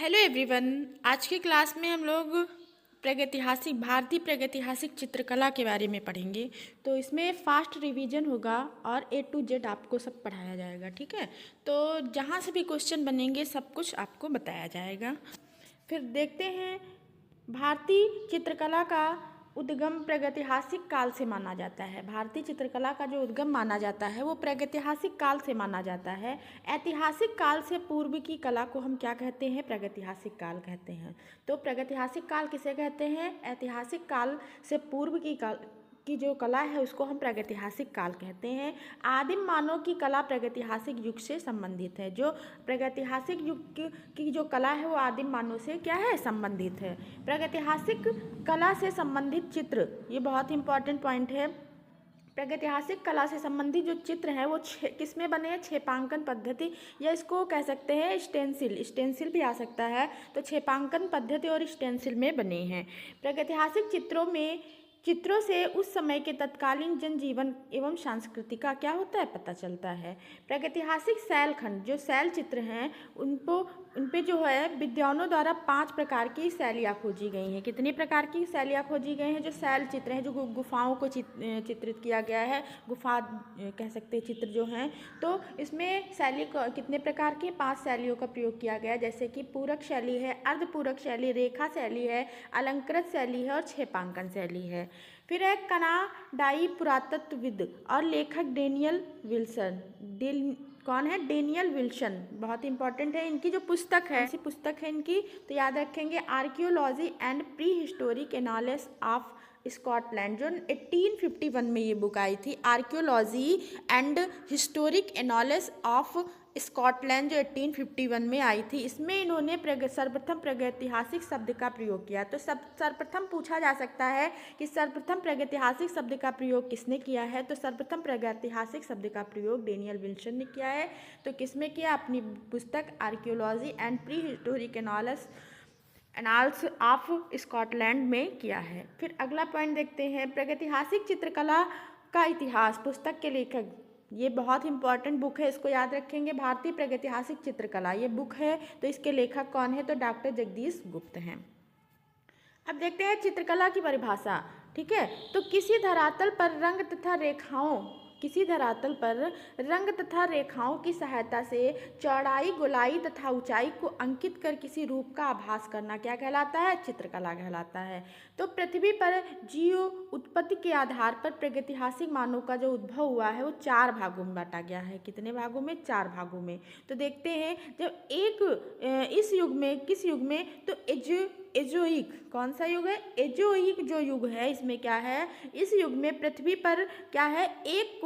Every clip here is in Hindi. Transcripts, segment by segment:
Hello everyone. आज की क्लास में हम लोग भारतीय प्रागैतिहासिक चित्रकला के बारे में पढ़ेंगे। तो इसमें फास्ट रिवीजन होगा और A to Z आपको सब पढ़ाया जाएगा, ठीक है। तो जहाँ से भी क्वेश्चन बनेंगे सब कुछ आपको बताया जाएगा। फिर देखते हैं, भारतीय चित्रकला का उद्गम प्रागैतिहासिक काल से माना जाता है। भारतीय चित्रकला का जो उद्गम माना जाता है वो प्रागैतिहासिक काल से माना जाता है। ऐतिहासिक काल से पूर्व की कला को हम क्या कहते हैं? प्रागैतिहासिक काल कहते हैं। तो प्रागैतिहासिक काल किसे कहते हैं? ऐतिहासिक काल से पूर्व की जो कला है उसको हम प्रागैतिहासिक काल कहते हैं। आदिम मानव की कला प्रागैतिहासिक युग से संबंधित है। जो प्रागैतिहासिक युग की जो कला है वो आदिम मानव से क्या है? संबंधित है। प्रागैतिहासिक कला से संबंधित चित्र, ये बहुत इंपॉर्टेंट पॉइंट है। प्रागैतिहासिक कला से संबंधित जो चित्र हैं वो किस में बने हैं? छेपांकन पद्धति, या इसको कह सकते हैं स्टेंसिल भी आ सकता है। तो छेपांकन पद्धति और स्टेंसिल में बने हैं। प्रागैतिहासिक चित्रों से उस समय के तत्कालीन जनजीवन एवं संस्कृति का क्या होता है? पता चलता है। प्रागैतिहासिक शैलखंड, जो शैल चित्र हैं उन पे जो है विद्वानों द्वारा 5 प्रकार की शैलियाँ खोजी गई हैं। कितनी प्रकार की शैलियाँ खोजी गई हैं? जो शैल चित्र हैं, जो गुफाओं को चित्रित किया गया है, गुफा कह सकते हैं चित्र जो हैं। तो इसमें शैली कितने प्रकार की? 5 शैलियों का प्रयोग किया गया है, जैसे कि पूरक शैली है, अर्धपूरक शैली, रेखा शैली है, अलंकृत शैली है और छेपांकन शैली है। फिर है कनाडाई पुरातत्वविद और लेखक डेनियल विल्सन। कौन है? डेनियल विल्सन, बहुत इंपॉर्टेंट है। इनकी जो पुस्तक है, ऐसी पुस्तक है इनकी, तो याद रखेंगे, archaeology and pre historic analysis of Scotland, जो 1851 में ये बुक आई थी। Archaeology and historic analysis of Scotland जो 1851 में आई थी, इसमें इन्होंने सर्वप्रथम प्रागैतिहासिक शब्द का प्रयोग किया। तो सर्वप्रथम पूछा जा सकता है कि सर्वप्रथम प्रागैतिहासिक शब्द का प्रयोग किसने किया है? तो सर्वप्रथम प्रागैतिहासिक शब्द का प्रयोग डेनियल विल्सन ने किया है। तो किसमें किया? अपनी पुस्तक archaeology and pre historic analysis of Scotland में किया है। फिर अगला पॉइंट देखते हैं, प्रागैतिहासिक चित्रकला का इतिहास। पुस्तक के लेखक, ये बहुत इंपॉर्टेंट बुक है, इसको याद रखेंगे। भारतीय प्रागैतिहासिक चित्रकला ये बुक है। तो इसके लेखक कौन है? तो डॉक्टर जगदीश गुप्त हैं। अब देखते हैं चित्रकला की परिभाषा, ठीक है। तो किसी धरातल पर रंग तथा रेखाओं की सहायता से चौड़ाई, गोलाई तथा ऊंचाई को अंकित कर किसी रूप का आभास करना क्या कहलाता है? चित्रकला कहलाता है। तो पृथ्वी पर जीव उत्पत्ति के आधार पर प्रागैतिहासिक मानव का जो उद्भव हुआ है वो 4 भागों में बांटा गया है। कितने भागों में? 4 भागों में। तो देखते हैं, जब इस युग में, किस युग में? तो एजोइक, कौन सा युग है? एजोइक जो युग है, इसमें क्या है? इस युग में पृथ्वी पर क्या है? एक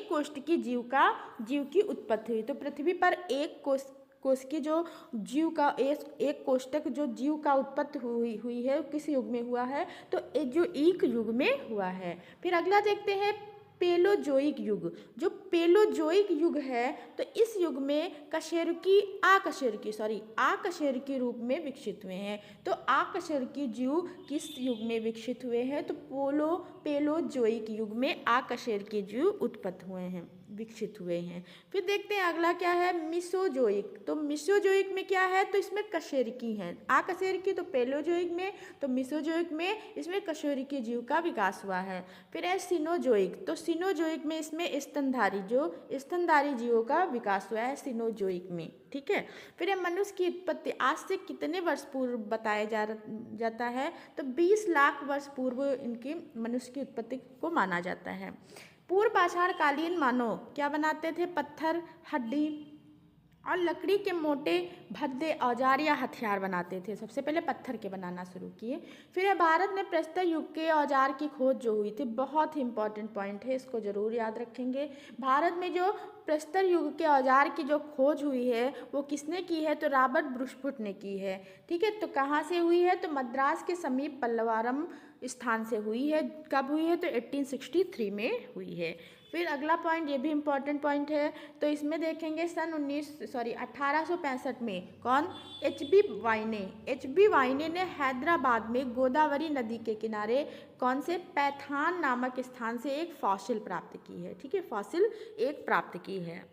कोष्ठकी जीव की उत्पत्ति हुई। तो पृथ्वी पर एक कोष की जो जीव का एक कोष्ठक जो जीव का उत्पत्ति हुई है, किस युग में हुआ है? तो एजोइक युग में हुआ है। फिर अगला देखते हैं, पेलोजोइक युग। जो पेलोजोइक युग है, तो इस युग में आकशेरुकी रूप में विकसित हुए हैं। तो आकशेरुकी जीव किस युग में विकसित हुए हैं? तो पेलोजोइक युग में आकशेरुकी जीव विकसित हुए हैं। फिर देखते हैं अगला क्या है, मिसोजोइक। तो मिसोजोइक में क्या है? तो इसमें कशेरुकी हैं। आकशेरुकी तो पेलोजोइक में, तो मिसोजोइक में इसमें कशेरुकी जीव का विकास हुआ है। फिर है सिनोजोइक। तो सिनोजोइक में इसमें स्तनधारी जीवों का विकास हुआ है सिनोजोइक में, ठीक है। फिर है मनुष्य की उत्पत्ति आज से कितने वर्ष पूर्व बताया जाता है? तो 20 लाख वर्ष पूर्व इनकी मनुष्य की उत्पत्ति को माना जाता है। पूर्व आषाढ़कालीन मानव क्या बनाते थे? पत्थर, हड्डी और लकड़ी के मोटे भद्दे औजार या हथियार बनाते थे। सबसे पहले पत्थर के बनाना शुरू किए। फिर है भारत में प्रस्तर युग के औजार की खोज जो हुई थी, बहुत ही इंपॉर्टेंट पॉइंट है, इसको जरूर याद रखेंगे। भारत में जो प्रस्तर युग के औजार की जो खोज हुई है वो किसने की है? तो रॉबर्ट ब्रूसफुट ने की है, ठीक है। तो कहाँ से हुई है? तो मद्रास के समीप पल्लवारम स्थान से हुई है। कब हुई है? तो 1863 में हुई है। फिर अगला पॉइंट, ये भी इम्पॉर्टेंट पॉइंट है, तो इसमें देखेंगे सन 1865 में कौन? एच बी वाइने ने हैदराबाद में गोदावरी नदी के किनारे कौन से? पैथान नामक स्थान से एक फॉसिल प्राप्त की है, ठीक है, फॉसिल एक प्राप्त की है।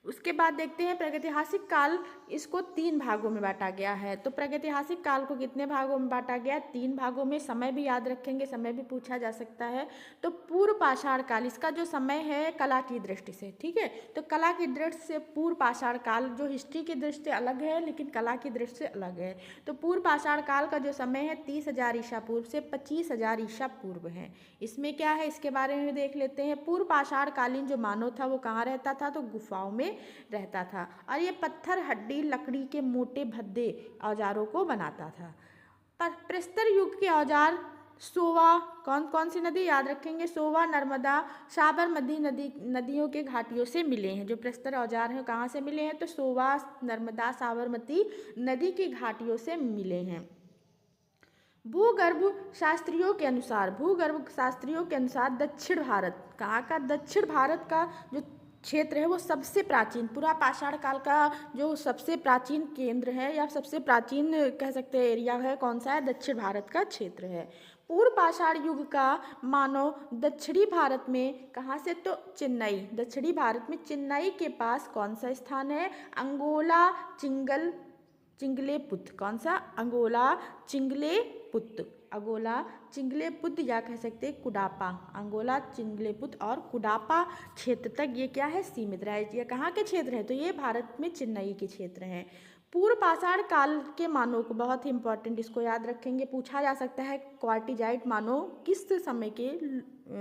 उसके बाद देखते हैं प्रागैतिहासिक काल, इसको 3 भागों में बांटा गया है। तो प्रागैतिहासिक काल को कितने भागों में बांटा गया? 3 भागों में। समय भी याद रखेंगे, समय भी पूछा जा सकता है। तो पूर्व पाषाण काल, इसका जो समय है कला की दृष्टि से, ठीक है, तो कला की दृष्टि से पूर्व पाषाण काल जो हिस्ट्री की दृष्टि से अलग है लेकिन कला की दृष्टि से अलग है। तो पूर्व पाषाण काल का जो समय है 30,000 ईसा पूर्व से 25,000 ईसा पूर्व है। इसमें क्या है इसके बारे में देख लेते हैं। पूर्व पाषाण कालीन जो मानव था वो कहाँ रहता था? तो गुफाओं में रहता था और ये पत्थर, हड्डी, लकड़ी के मोटे भद्दे औजारों को बनाता था। पर प्रस्तर युग के औजार सोवा, कौन कौन सी नदी याद रखेंगे? सोवा, नर्मदा, साबरमती नदियों के घाटियों से मिले हैं। जो प्रस्तर औजार हैं कहाँ से मिले हैं? तो सोवा, नर्मदा, साबरमती नदी की घाटियों से मिले हैं। भूगर्भ शास्त्रियों के अनुसार दक्षिण भारत, कहाँ का? दक्षिण भारत का जो क्षेत्र है वो सबसे प्राचीन, पूरा पाषाण काल का जो सबसे प्राचीन केंद्र है या सबसे प्राचीन कह सकते हैं एरिया है, कौन सा है? दक्षिण भारत का क्षेत्र है। पूर्व पाषाण युग का मानव दक्षिणी भारत में कहाँ से? तो चेन्नई, दक्षिणी भारत में चेन्नई के पास कौन सा स्थान है? अंगोला चिंगलेपुत, कौन सा? अंगोला चिंगलेपुत, अंगोला चिंगलेपुत या कह सकते हैं कुडापा, अंगोला चिंगलेपुत और कुडापा क्षेत्र तक ये क्या है? सीमित रहा है। ये कहाँ के क्षेत्र हैं? तो ये भारत में चेन्नई के क्षेत्र हैं। पूर्व पाषाण काल के मानव को, बहुत ही इंपॉर्टेंट, इसको याद रखेंगे, पूछा जा सकता है क्वार्टिजाइट मानव किस समय के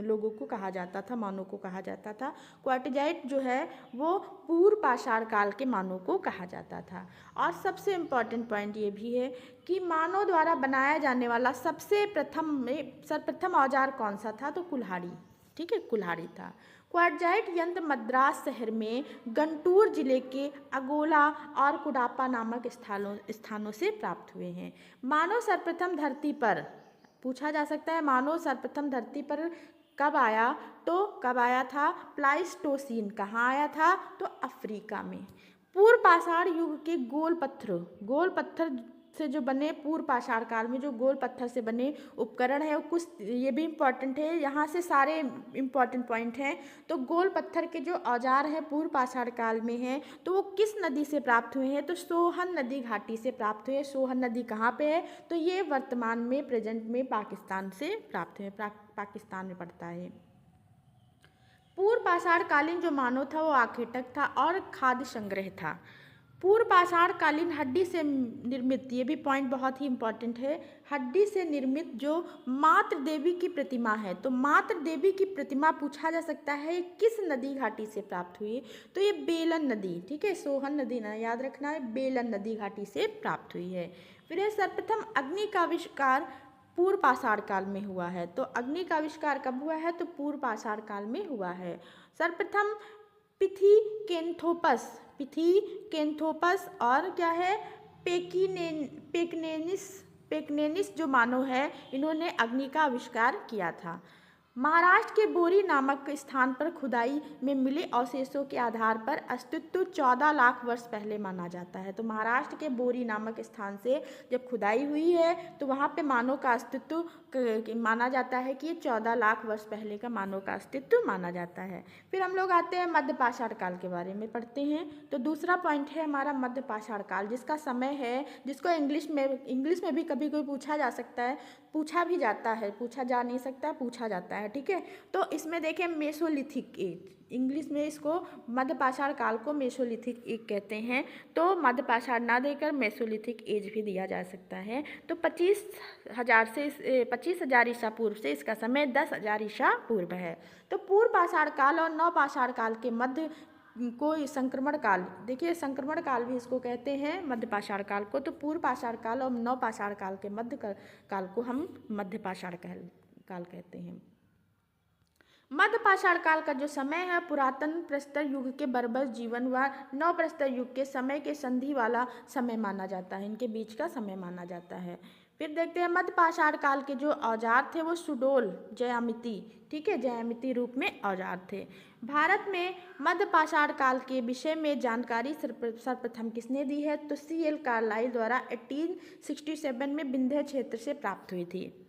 लोगों को कहा जाता था, मानव को कहा जाता था? क्वार्टिजाइट जो है वो पूर्व पाषाण काल के मानव को कहा जाता था। और सबसे इम्पॉर्टेंट पॉइंट ये भी है कि मानव द्वारा बनाया जाने वाला सर्वप्रथम औजार कौन सा था? तो कुल्हाड़ी, ठीक है, कुल्हाड़ी था। क्वार्टजाइट यंत्र मद्रास शहर में गंटूर जिले के अगोला और कुडापा नामक स्थानों से प्राप्त हुए हैं। मानव सर्वप्रथम धरती पर, पूछा जा सकता है मानव सर्वप्रथम धरती पर कब आया? तो कब आया था? प्लाइस्टोसीन। कहाँ आया था? तो अफ्रीका में। पूर्व पाषाण युग के गोल पत्थर से जो बने, पूर्व पाषाण काल में जो गोल पत्थर से बने उपकरण है, कुछ ये भी इम्पॉर्टेंट है, यहाँ से सारे इम्पॉर्टेंट पॉइंट हैं। तो गोल पत्थर के जो औजार हैं पूर्व पाषाण काल में हैं, तो वो किस नदी से प्राप्त हुए हैं? तो सोहन नदी घाटी से प्राप्त हुए। सोहन नदी कहाँ पे है? तो ये वर्तमान में प्रेजेंट में पाकिस्तान से प्राप्त हुए, पाकिस्तान में पड़ता है। पूर्व पाषाण कालीन जो मानव था वो आखेटक था और खाद्य संग्रह था। पूर्व पाषाण कालीन हड्डी से निर्मित, ये भी पॉइंट बहुत ही इंपॉर्टेंट है, हड्डी से निर्मित जो मातृ देवी की प्रतिमा है, तो मातृ देवी की प्रतिमा पूछा जा सकता है किस नदी घाटी से प्राप्त हुई? तो ये बेलन नदी, ठीक है, सोहन नदी ना याद रखना है, बेलन नदी घाटी से प्राप्त हुई है। फिर सर्वप्रथम अग्नि का आविष्कार पूर्व पाषाण काल में हुआ है। तो अग्नि का आविष्कार कब हुआ है? तो पूर्व पाषाण काल में हुआ है। सर्वप्रथम पिथीकेंथोपस और क्या है? पेकनेनिस जो मानव है, इन्होंने अग्नि का आविष्कार किया था। महाराष्ट्र के बोरी नामक स्थान पर खुदाई में मिले अवशेषों के आधार पर अस्तित्व 14 लाख वर्ष पहले माना जाता है। तो महाराष्ट्र के बोरी नामक स्थान से जब खुदाई हुई है तो वहाँ पे मानव का अस्तित्व माना जाता है कि ये 14 लाख वर्ष पहले का मानव का अस्तित्व माना जाता है। फिर हम लोग आते हैं मध्य पाषाण काल के बारे में पढ़ते हैं। तो दूसरा पॉइंट है हमारा मध्य पाषाण काल, जिसका समय है, जिसको इंग्लिश में भी कभी कोई पूछा जा सकता है, पूछा भी जाता है, पूछा जा नहीं सकता, पूछा जाता है, ठीक है। तो इसमें देखें मेसोलिथिक एज, इंग्लिश में इसको मध्य पाषाण काल को मेसोलिथिक एज कहते हैं। तो मध्य पाषाण ना देकर मेसोलिथिक एज भी दिया जा सकता है। तो 25,000 ईसा पूर्व से इसका समय 10,000 ईसा पूर्व है। तो पूर्व पाषाण काल और नव पाषाण काल के मध्य को संक्रमण काल, देखिए संक्रमण काल भी इसको कहते हैं मध्य पाषाण काल को। तो पूर्व पाषाण काल और नव पाषाण काल के मध्य काल को हम मध्य पाषाण काल कहते हैं। मध्य पाषाण काल का जो समय है पुरातन प्रस्तर युग के बर्बर जीवन व नव प्रस्तर युग के समय के संधि वाला समय माना जाता है, इनके बीच का समय माना जाता है। फिर देखते हैं मध्य पाषाण काल के जो औजार थे वो सुडोल ज्यामिति, ठीक है, ज्यामिति रूप में औजार थे। भारत में मध्य पाषाण काल के विषय में जानकारी सर्वप्रथम किसने दी है? तो C.L. कार्लाइल द्वारा 1867 में विंध्य क्षेत्र से प्राप्त हुई थी।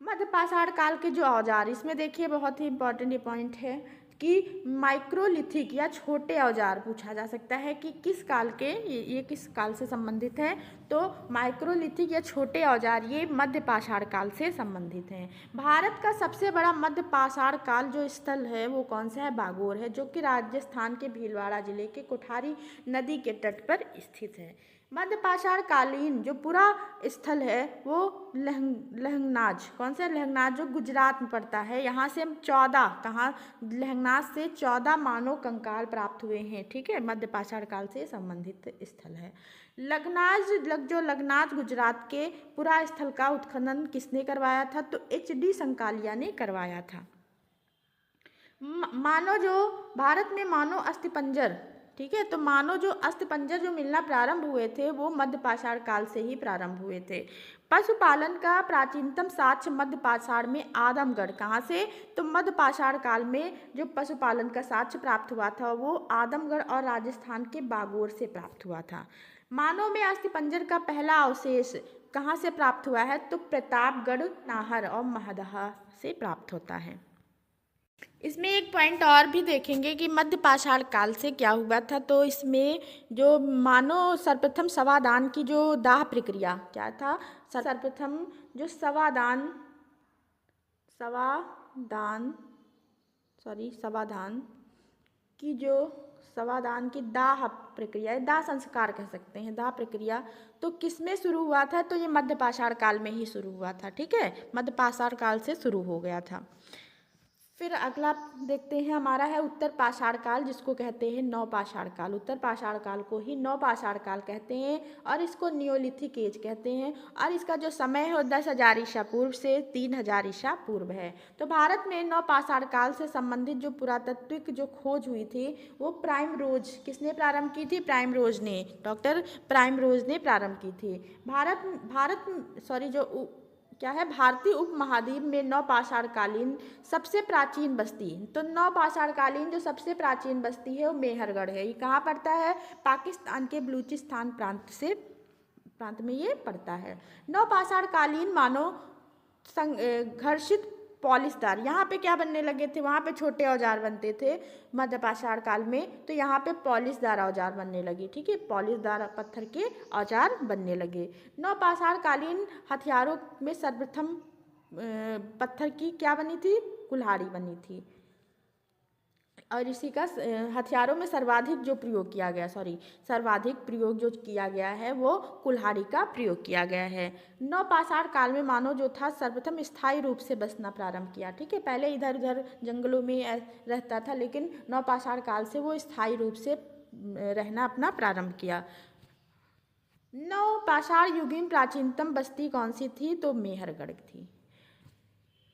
मध्य पाषाण काल के जो औजार, इसमें देखिए बहुत ही इंपॉर्टेंट ये पॉइंट है कि माइक्रोलिथिक या छोटे औजार पूछा जा सकता है कि किस काल के, ये किस काल से संबंधित है। तो माइक्रोलिथिक या छोटे औजार ये मध्य पाषाण काल से संबंधित हैं। भारत का सबसे बड़ा मध्य पाषाण काल जो स्थल है वो कौन सा है? बागोर है, जो कि राजस्थान के भीलवाड़ा जिले के कोठारी नदी के तट पर स्थित है। मध्य पाषाण कालीन जो पूरा स्थल है वो लहंगनाज, कौन सा? लहंगनाज, जो गुजरात में पड़ता है। यहाँ से हम 14, कहाँ? लहंगनाज से 14 मानव कंकाल प्राप्त हुए हैं। ठीक है, मध्य पाषाण काल से संबंधित स्थल है। लखनाज गुजरात के पूरा स्थल का उत्खनन किसने करवाया था? तो HD संकालिया ने करवाया था। मानव जो भारत में मानव अस्थिपंजर, ठीक है, तो मानव जो अस्थिपंजर जो मिलना प्रारंभ हुए थे वो मध्य पाषाण काल से ही प्रारंभ हुए थे। पशुपालन का प्राचीनतम साक्ष्य मध्य पाषाण में आदमगढ़, कहाँ से? तो मध्य पाषाण काल में जो पशुपालन का साक्ष्य प्राप्त हुआ था वो आदमगढ़ और राजस्थान के बागोर से प्राप्त हुआ था। मानव में अस्थिपंजर का पहला अवशेष कहाँ से प्राप्त हुआ है? तो प्रतापगढ़, नाहर और महदहा से प्राप्त होता है। इसमें एक पॉइंट और भी देखेंगे कि मध्य पाषाण काल से क्या हुआ था। तो इसमें जो मानव सर्वप्रथम सवादान की जो दाह प्रक्रिया क्या था? सर्वप्रथम जो सवादान की दाह प्रक्रिया, दाह संस्कार कह सकते हैं, दाह प्रक्रिया तो किसमें शुरू हुआ था? तो ये मध्य पाषाण काल में ही शुरू हुआ था। ठीक है, मध्य पाषाण काल से शुरू हो गया था। फिर अगला देखते हैं हमारा है उत्तर पाषाण काल, जिसको कहते हैं नवपाषाण काल। उत्तर पाषाण काल को ही नवपाषाण काल कहते हैं और इसको नियोलिथिक एज कहते हैं। और इसका जो समय है वो 10,000 ईसा पूर्व से 3,000 ईसा पूर्व है। तो भारत में नवपाषाण काल से संबंधित जो पुरातात्विक जो खोज हुई थी वो प्राइमरोज, किसने प्रारंभ की थी? प्राइमरोज ने, डॉक्टर प्राइमरोज ने प्रारंभ की थी। भारतीय उपमहाद्वीप में नवपाषाण कालीन सबसे प्राचीन बस्ती, तो नवपाषाण कालीन जो सबसे प्राचीन बस्ती है वो मेहरगढ़ है। ये कहाँ पड़ता है? पाकिस्तान के बलूचिस्तान प्रांत में ये पड़ता है। नवपाषाण कालीन मानव घर्षित पॉलिशदार, यहाँ पे क्या बनने लगे थे? वहाँ पे छोटे औजार बनते थे मध्य पाषाण काल में, तो यहाँ पे पॉलिशदार औजार बनने लगे। ठीक है, पॉलिशदार पत्थर के औजार बनने लगे। नवपाषाण कालीन हथियारों में सर्वप्रथम पत्थर की क्या बनी थी? कुल्हाड़ी बनी थी। और इसी का हथियारों में सर्वाधिक प्रयोग जो किया गया है वो कुल्हाड़ी का प्रयोग किया गया है। नवपाषाण काल में मानव जो था सर्वप्रथम स्थायी रूप से बसना प्रारंभ किया। ठीक है, पहले इधर उधर जंगलों में रहता था, लेकिन नवपाषाण काल से वो स्थायी रूप से रहना अपना प्रारंभ किया। नवपाषाण युगीन प्राचीनतम बस्ती कौन सी थी? तो मेहरगढ़ थी।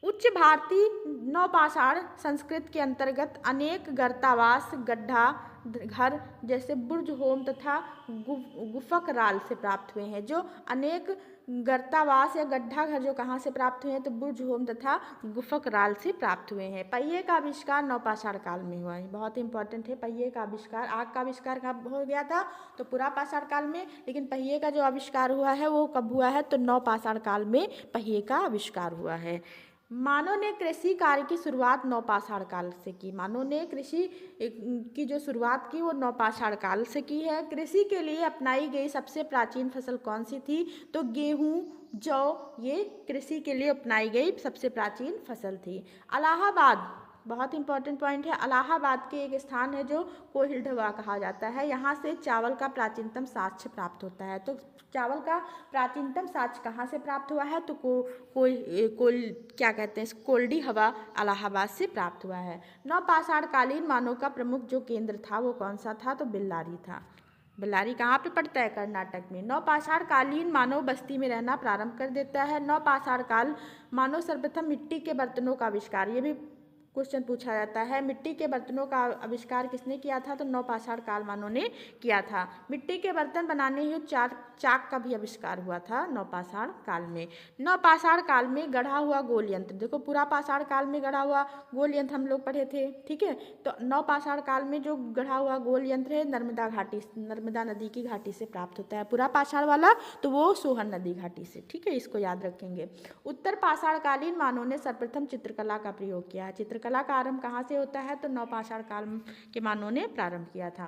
उच्च भारतीय नवपाषाण संस्कृति के अंतर्गत अनेक गर्तावास, गड्ढा घर जैसे बुर्ज होम तथा गुफक राल से प्राप्त हुए हैं। जो अनेक गर्तावास या गड्ढा घर जो कहाँ से प्राप्त हुए हैं? तो बुर्ज होम तथा गुफक राल से प्राप्त हुए हैं। पहिए का आविष्कार नवपाषाण काल में हुआ है, बहुत इंपॉर्टेंट है। पहिए का आविष्कार, आग का आविष्कार कब हो गया था? तो पुरापाषाण काल में, लेकिन पहिए का जो आविष्कार हुआ है वो कब हुआ है? तो नवपाषाण काल में पहिए का आविष्कार हुआ है। मानव ने कृषि कार्य की शुरुआत नवपाषाण काल से की। मानव ने कृषि की जो शुरुआत की वो नवपाषाण काल से की है। कृषि के लिए अपनाई गई सबसे प्राचीन फसल कौन सी थी? तो गेहूँ, जौ, ये कृषि के लिए अपनाई गई सबसे प्राचीन फसल थी। इलाहाबाद, बहुत इंपॉर्टेंट पॉइंट है, इलाहाबाद के एक स्थान है जो कोहिलढवा कहा जाता है। यहाँ से चावल का प्राचीनतम साक्ष्य प्राप्त होता है। तो चावल का प्राचीनतम साक्ष्य कहाँ से प्राप्त हुआ है? तो क्या कहते हैं, कोल्डी हवा इलाहाबाद से प्राप्त हुआ है। नवपाषाण कालीन मानव का प्रमुख जो केंद्र था वो कौन सा था? तो बेल्लारी था। बेल्लारी कहाँ पे पड़ता है? कर्नाटक में। नवपाषाण कालीन मानव बस्ती में रहना प्रारंभ कर देता है। नवपाषाण काल मानव सर्वप्रथम मिट्टी के बर्तनों का आविष्कार, ये भी क्वेश्चन पूछा जाता है। मिट्टी के बर्तनों का आविष्कार किसने किया था? तो नवपाषाण काल मानव ने किया था। मिट्टी के बर्तन बनाने हेतु चाक का भी आविष्कार हुआ था नवपाषाण काल में। नवपाषाण काल में गढ़ा हुआ गोल यंत्र, देखो पुरापाषाण काल में गढ़ा हुआ गोल यंत्र हम लोग पढ़े थे। ठीक है, तो नवपाषाण काल में जो गढ़ा हुआ गोल यंत्र है नर्मदा नदी की घाटी से प्राप्त होता है। पुरापाषाण वाला तो वो सोहन नदी घाटी से। ठीक है, इसको याद रखेंगे। उत्तर पाषाण कालीन मानव ने सर्वप्रथम चित्रकला का प्रयोग किया है। चित्रकला चित्रकला का आरंभ कहाँ से होता है? तो नवपाषाण काल के मानवों ने प्रारंभ किया था।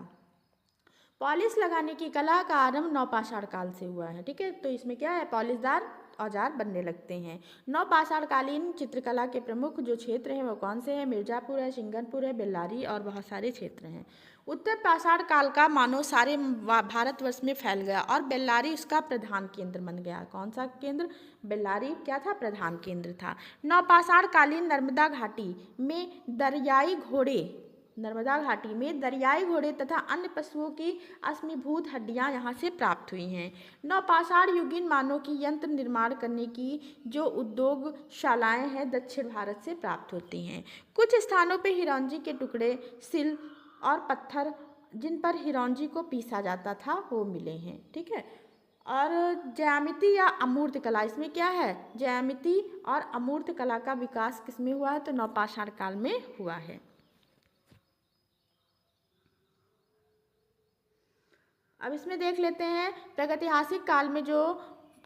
पॉलिश लगाने की कला का आरंभ नवपाषाण काल से हुआ है। ठीक है, तो इसमें क्या है? पॉलिशदार औजार बनने लगते हैं। नवपाषाणकालीन चित्रकला के प्रमुख जो क्षेत्र हैं वो कौन से हैं? मिर्जापुर है, सिंगनपुर है, बेल्लारी और बहुत सारे क्षेत्र हैं। उत्तर पाषाण काल का मानव सारे भारतवर्ष में फैल गया और बेल्लारी उसका प्रधान केंद्र बन गया। कौन सा केंद्र? बेल्लारी क्या था? प्रधान केंद्र था। नवपाषाण कालीन नर्मदा घाटी में दरियाई घोड़े तथा अन्य पशुओं की अश्मीभूत हड्डियां यहाँ से प्राप्त हुई हैं। नवपाषाण युगीन मानव की यंत्र निर्माण करने की जो उद्योगशालाएं हैं दक्षिण भारत से प्राप्त होती हैं। कुछ स्थानों पर हिरौंजी के टुकड़े, सिल और पत्थर जिन पर हिरौंजी को पीसा जाता था वो मिले हैं। ठीक है, और ज्यामिति या अमूर्त कला, इसमें क्या है? ज्यामिति और अमूर्त कला का विकास किसमें हुआ है? तो नवपाषाण काल में हुआ है। अब इसमें देख लेते हैं प्रागैतिहासिक काल में जो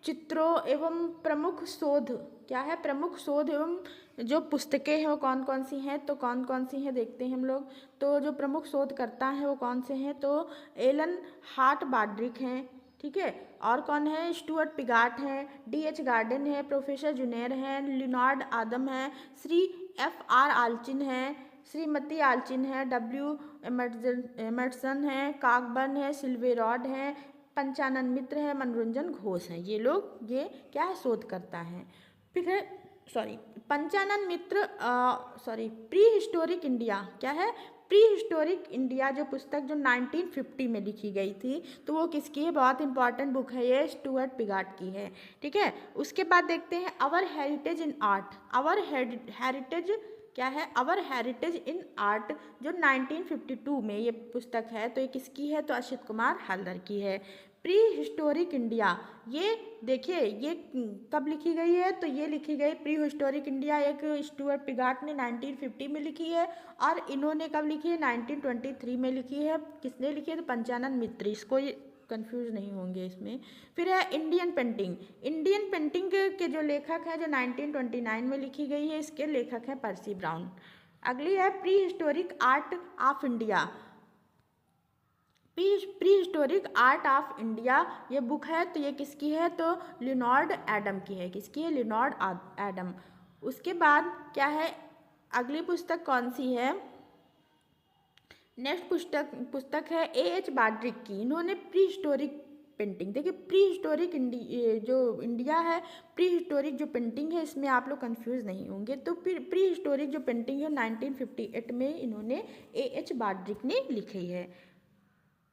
चित्रों एवं प्रमुख शोध क्या है? प्रमुख शोध एवं जो पुस्तकें हैं वो कौन कौन सी हैं? तो कौन कौन सी हैं देखते हैं हम लोग। तो जो प्रमुख शोधकर्ता हैं वो कौन से हैं? तो एलन हार्ट बाड्रिक हैं। ठीक है, और कौन है? स्टुअर्ट पिगाट हैं, D.H. गार्डन है, प्रोफेसर जुनेर हैं, लियोनार्ड आदम हैं, श्री F.R. आल्चिन हैं, श्रीमती आल्चिन है, W. एमर्सन है, काकबर्न है, सिल्वेरॉड है, पंचानन मित्र है, मनोरंजन घोष हैं। ये लोग ये क्या है? शोधकर्ता हैं। फिर है पंचानन मित्र प्री हिस्टोरिक इंडिया क्या है? प्री हिस्टोरिक इंडिया जो पुस्तक जो 1950 में लिखी गई थी, तो वो किसकी है? बहुत इंपॉर्टेंट बुक है ये, स्टुअर्ट पिगाट की है। ठीक है, उसके बाद देखते हैं our heritage in art. Our heritage क्या है? आवर हेरिटेज इन आर्ट जो 1952 में ये पुस्तक है, तो ये किसकी है? तो असित कुमार हल्दर की है। प्री हिस्टोरिक इंडिया, ये देखिए ये कब लिखी गई है? तो ये लिखी गई प्री हिस्टोरिक इंडिया एक स्टुअर्ट पिगाट ने 1950 में लिखी है, और इन्होंने कब लिखी है? 1923 में लिखी है। किसने लिखी है? तो पंचानन मित्र। इसको कंफ्यूज नहीं होंगे इसमें। फिर है इंडियन पेंटिंग। इंडियन पेंटिंग के जो लेखक हैं जो 1929 में लिखी गई है, इसके लेखक हैं पर्सी ब्राउन। अगली है pre historic art of India. Pre historic art of India ये बुक है, तो ये किसकी है? तो लियोनार्ड एडम की है। किसकी है? Leonard Adam. उसके बाद क्या है? अगली पुस्तक कौन सी है? नेक्स्ट पुस्तक है A.H. बाड्रिक की। इन्होंने प्री हिस्टोरिक पेंटिंग, देखिए प्री हिस्टोरिक जो इंडिया है, प्री हिस्टोरिक जो पेंटिंग है, इसमें आप लोग कंफ्यूज नहीं होंगे। तो प्री हिस्टोरिक जो पेंटिंग है 1958 में इन्होंने A.H. बाड्रिक ने लिखी है।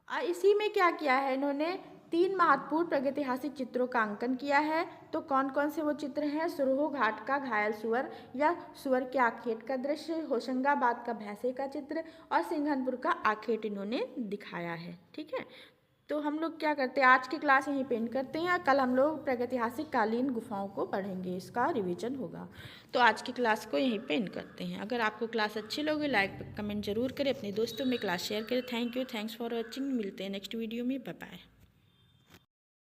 इसी में क्या किया है? इन्होंने 3 महत्वपूर्ण प्रागैतिहासिक चित्रों का अंकन किया है। तो कौन कौन से वो चित्र हैं? सुरहो घाट का घायल सुअर या सुअर के आखेट का दृश्य, होशंगाबाद का भैंसे का चित्र और सिंघनपुर का आखेट इन्होंने दिखाया है। ठीक है, तो हम लोग क्या करते हैं? आज की क्लास यहीं पे एंड करते हैं। कल हम लोग प्रागैतिहासिक कालीन गुफाओं को पढ़ेंगे, इसका रिवीजन होगा। तो आज की क्लास को यहीं पे एंड करते हैं। अगर आपको क्लास अच्छी लगे लाइक कमेंट जरूर करें, अपने दोस्तों में क्लास शेयर करें। Thank you, thanks for watching. मिलते हैं नेक्स्ट वीडियो में। Bye bye.